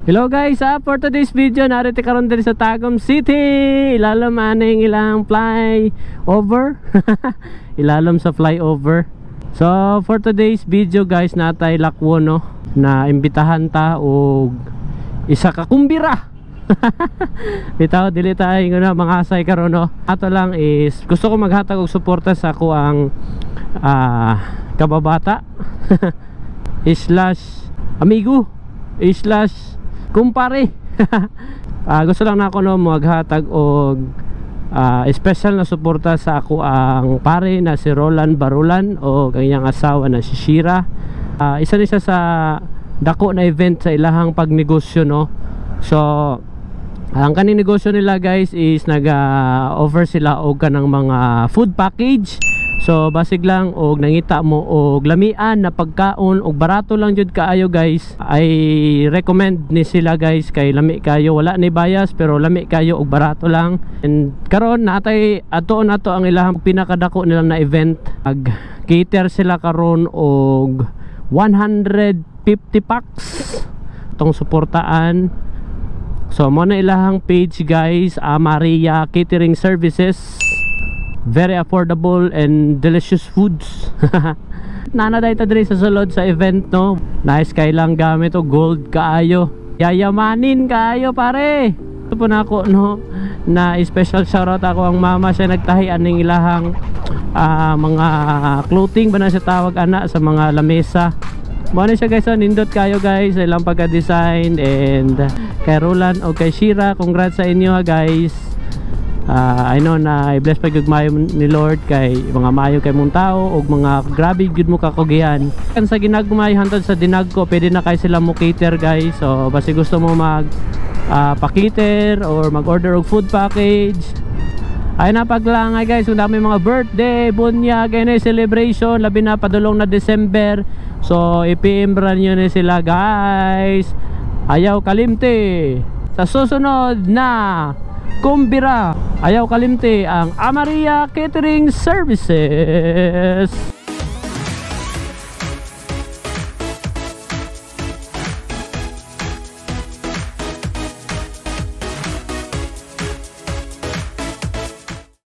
Hello guys, for today's video narito karon din sa Tagum City. Ilalam aning ilang flyover. Ilalam sa flyover. So for today's video guys, natay lakwo no na imbitahan ta og isa ka kumbira. Bitaw dili tayo nga mga asay karon no. Ato lang is gusto ko maghatag og suporta sa ako ang kababata slash amigo slash kumpare. Gusto lang na ako no maghatag og special na suporta sa ako ang pare na si Roland Barulan o kanyang asawa na si Shira. Isa sa dako na event sa ilahang pagnegosyo no. So ang kaning negosyo nila guys is nag-offer sila og kanang mga food package. So basig lang og nangita mo og lamian na pagkaon og barato lang jud kaayo guys. I recommend ni sila guys kay lami kayo, wala ni bias pero lami kayo og barato lang. And karon natay ato ang ilang pinakadako nila na event. Cater sila karon og 150 packs tong suportaan. So mo na ilahang page guys, Maria Catering Services. Very affordable and delicious foods. Nanaday ta diri sa sulod sa event no. Nice kay lang gamit o gold kaayo. Yayamanin kaayo pare. Ito po na ako no na special shoutout ako ang mama siya nagtahi aning ilahang mga clothing ba na siya tawag ana sa mga lamesa. Mo na siya guys, nindot kayo guys sa ilang pagka-design. And kay Roland o kay Shira, congrats sa inyo ha guys. I know na i-bless pa gyud mayo ni Lord kay mga mayo kay mong tao og mga grabe gyud mo kakugihan. Kan sa ginagmay hantod sa dinagko pwede na kay sila mo cater guys. So basta gusto mo mag pa-cater or mag-order og food package, ay napaglangay guys. Kung dami mga birthday, bunyag, any celebration, labi na padulong na December. So i-PM nyo na sila guys. Ayaw kalimti sa susunod na kumbira, ayaw kalimti ang Maria Catering Services.